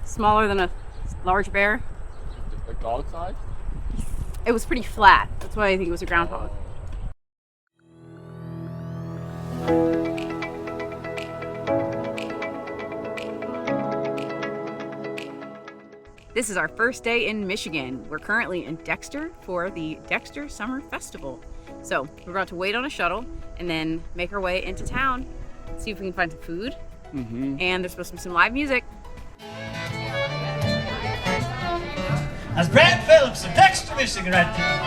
Smaller than a large bear. Like dog size? It was pretty flat. That's why I think it was a groundhog. This is our first day in Michigan. We're currently in Dexter for the Dexter Summer Festival. So we're about to wait on a shuttle and then make our way into town, see if we can find some food. And there's supposed to be some live music. That's Brad Phillips of Dexter, Michigan, right there.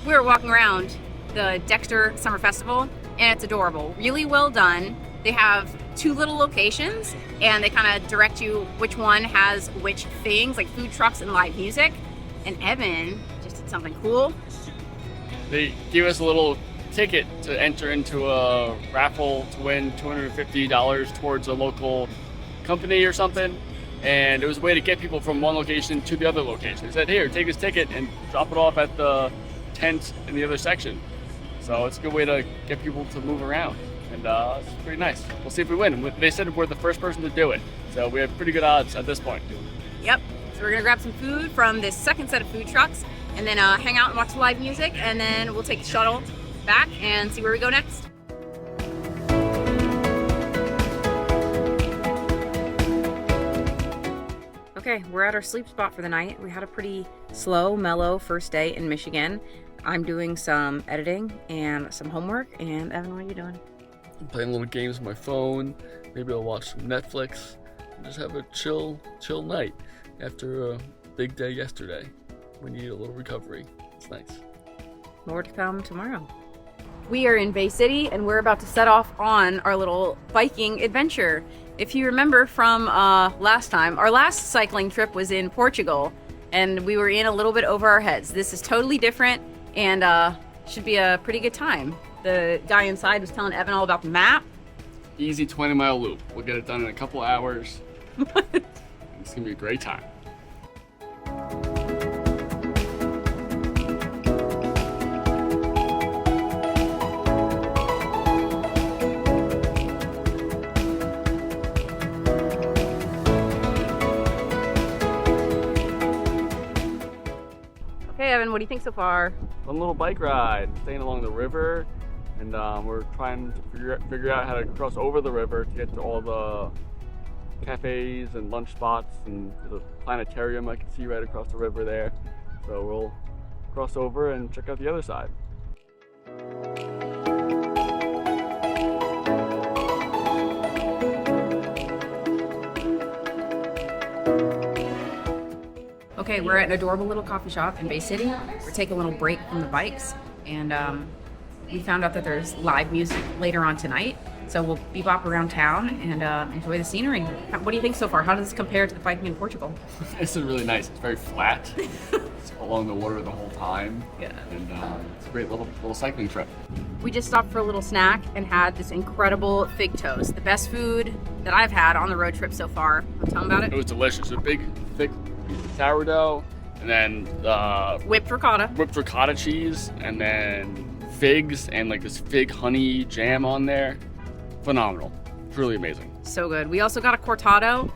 We were walking around the Dexter Summer Festival, and it's adorable. Really well done. They have 2 little locations, and they kind of direct you which one has which things, like food trucks and live music. And Evan just did something cool. They gave us a little ticket to enter into a raffle to win $250 towards a local company or something. And it was a way to get people from one location to the other location. They said, here, take this ticket and drop it off at the tent in the other section. So it's a good way to get people to move around. And it's pretty nice. We'll see if we win. They said we're the first person to do it. So we have pretty good odds at this point. Yep. So we're gonna grab some food from this second set of food trucks and then hang out and watch the live music, and then we'll take the shuttle back and see where we go next. Okay, we're at our sleep spot for the night. We had a pretty slow, mellow first day in Michigan. I'm doing some editing and some homework. And Evan, what are you doing? I'm playing little games on my phone. Maybe I'll watch some Netflix and just have a chill night after a big day yesterday. We need a little recovery. It's nice. More to come tomorrow. We are in Bay City and we're about to set off on our little biking adventure. If you remember from last time, our last cycling trip was in Portugal and we were in a little bit over our heads. This is totally different and should be a pretty good time. The guy inside was telling Evan all about the map. Easy 20-mile loop. We'll get it done in a couple hours. It's gonna be a great time. Okay, Evan, what do you think so far? Fun little bike ride, staying along the river, and we're trying to figure out how to cross over the river to get to all the cafes and lunch spots and the Planetarium I can see right across the river there. So we'll cross over and check out the other side. Okay, we're at an adorable little coffee shop in Bay City. We're taking a little break from the bikes, and we found out that there's live music later on tonight. So we'll bebop around town and enjoy the scenery. What do you think so far? How does this compare to the biking in Portugal? This is really nice. It's very flat. It's along the water the whole time. Yeah. And it's a great little cycling trip. We just stopped for a little snack and had this incredible fig toast. The best food that I've had on the road trip so far. Tell them about it. It was delicious. A big, thick sourdough, and then Whipped ricotta cheese, and then figs, and like this fig honey jam on there. Phenomenal. Truly amazing. So good. We also got a cortado.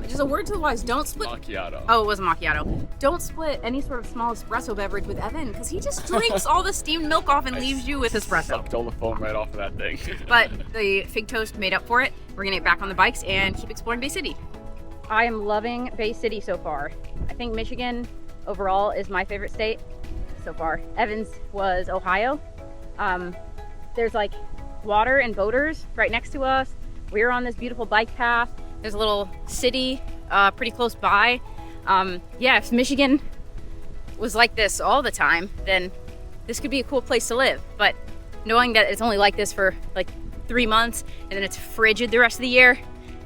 Just a word to the wise, don't split. Macchiato. Oh, it was a macchiato. Don't split any sort of small espresso beverage with Evan, because he just drinks all the steamed milk off and leaves you with espresso. Sucked all the foam right off of that thing. But the fig toast made up for it. We're gonna get back on the bikes and keep exploring Bay City. I am loving Bay City so far. I think Michigan overall is my favorite state so far. Evan's was Ohio. There's like water and boaters right next to us. We're on this beautiful bike path. There's a little city pretty close by. Yeah, if Michigan was like this all the time, then this could be a cool place to live. But knowing that it's only like this for like 3 months and then it's frigid the rest of the year,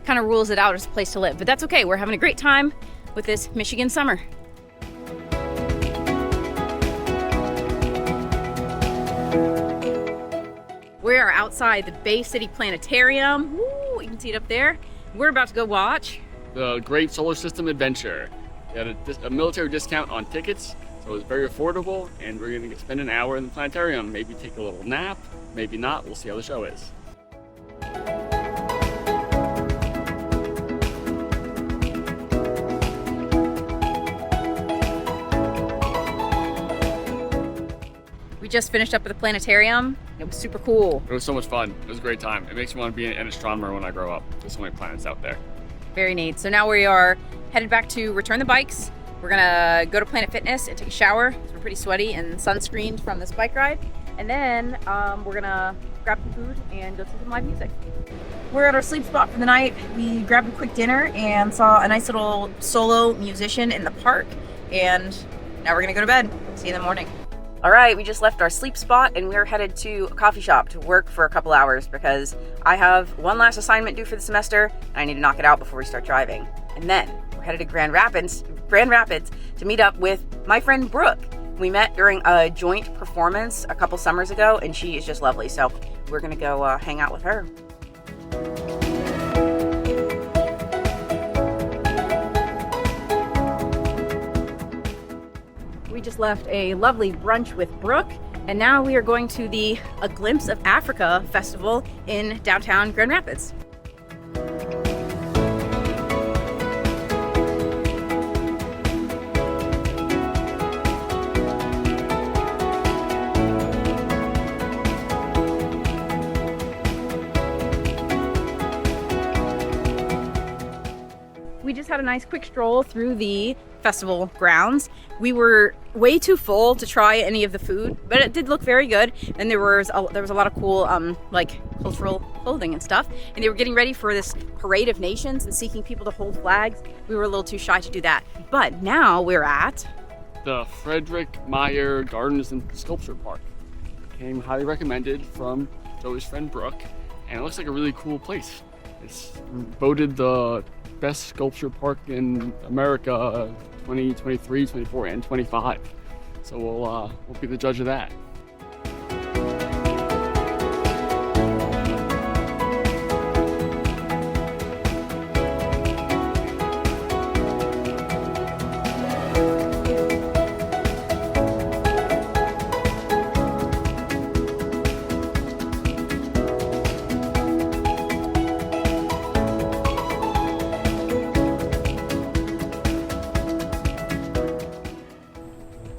kind of rules it out as a place to live. But that's okay. We're having a great time with this Michigan summer. We are outside the Bay City Planetarium. Woo, you can see it up there. We're about to go watch the Great Solar System Adventure. They had a military discount on tickets, so it was very affordable, and we're going to spend an hour in the planetarium. Maybe take a little nap, maybe not. We'll see how the show is. We just finished up at the Planetarium. It was super cool. It was so much fun. It was a great time. It makes me want to be an astronomer when I grow up. There's so many planets out there. Very neat. So now we are headed back to return the bikes. We're gonna go to Planet Fitness and take a shower. We're pretty sweaty and sunscreened from this bike ride. And then we're gonna grab some food and go see some live music. We're at our sleep spot for the night. We grabbed a quick dinner and saw a nice little solo musician in the park. And now we're gonna go to bed. See you in the morning. All right, we just left our sleep spot and we're headed to a coffee shop to work for a couple hours because I have one last assignment due for the semester and I need to knock it out before we start driving. And then we're headed to Grand Rapids to meet up with my friend Brooke. We met during a joint performance a couple summers ago and she is just lovely. So we're gonna go hang out with her. We just left a lovely brunch with Brooke, and now we are going to the A Glimpse of Africa Festival in downtown Grand Rapids. We just had a nice quick stroll through the festival grounds. We were way too full to try any of the food, but it did look very good. And there was a lot of cool like cultural clothing and stuff. And they were getting ready for this parade of nations and seeking people to hold flags. We were a little too shy to do that. But now we're at the Frederik Meijer Gardens and Sculpture Park. Came highly recommended from Joey's friend Brooke, and it looks like a really cool place. It's voted the best sculpture park in America 2023, 24, and 25. So we'll be the judge of that.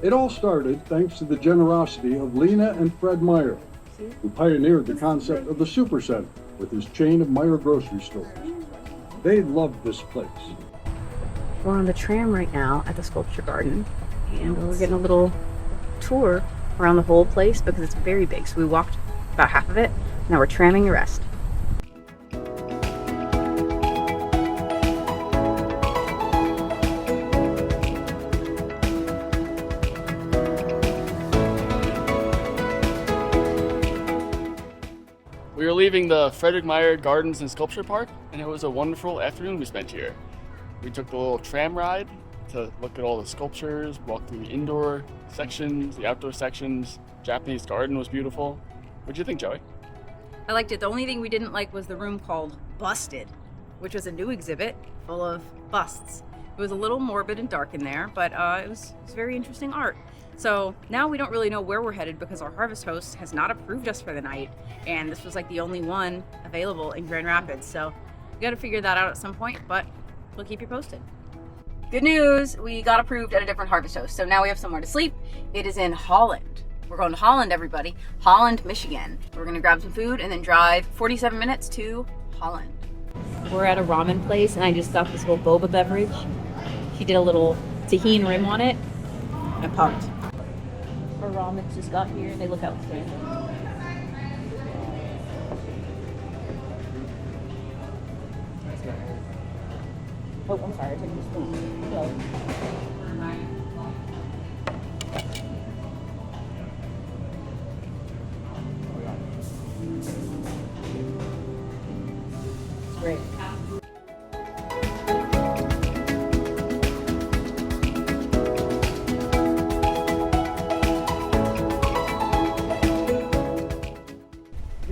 It all started thanks to the generosity of Lena and Fred Meijer, who pioneered the concept of the Supercenter with his chain of Meijer grocery stores. They loved this place. We're on the tram right now at the Sculpture Garden, and we're getting a little tour around the whole place because it's very big. So we walked about half of it, now we're tramming the rest. We were leaving the Frederik Meijer Gardens and Sculpture Park, and it was a wonderful afternoon we spent here. We took the little tram ride to look at all the sculptures, walk through the indoor sections, the outdoor sections. Japanese garden was beautiful. What'd you think, Joey? I liked it. The only thing we didn't like was the room called Busted, which was a new exhibit full of busts. It was a little morbid and dark in there, but it was very interesting art. So now we don't really know where we're headed because our harvest host has not approved us for the night, and this was like the only one available in Grand Rapids. So we got to figure that out at some point, but we'll keep you posted. Good news, we got approved at a different harvest host, so now we have somewhere to sleep. It is in Holland. We're going to Holland, everybody. Holland, Michigan. We're gonna grab some food and then drive 47 minutes to Holland. We're at a ramen place, and I just got this little boba beverage. She did a little tahini rim on it. I'm pumped. Our ramens just got here, and they look outstanding. Oh, I'm sorry, I took the spoon. So. It's great.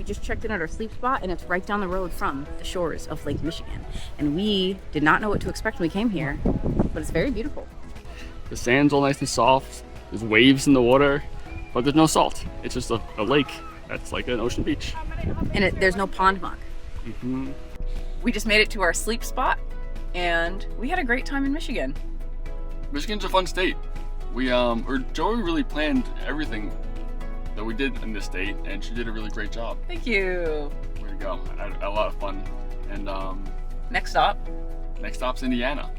Just checked in at our sleep spot, and it's right down the road from the shores of Lake Michigan. And we did not know what to expect when we came here, but it's very beautiful. The sand's all nice and soft. There's waves in the water, but there's no salt. It's just a lake that's like an ocean beach. And there's no pond muck. Mm-hmm. We just made it to our sleep spot, and we had a great time in Michigan. Michigan's a fun state. Joey really planned everything that we did in this state, and she did a really great job. Thank you. Way to go. I had a lot of fun. And Next stop. next stop's Indiana.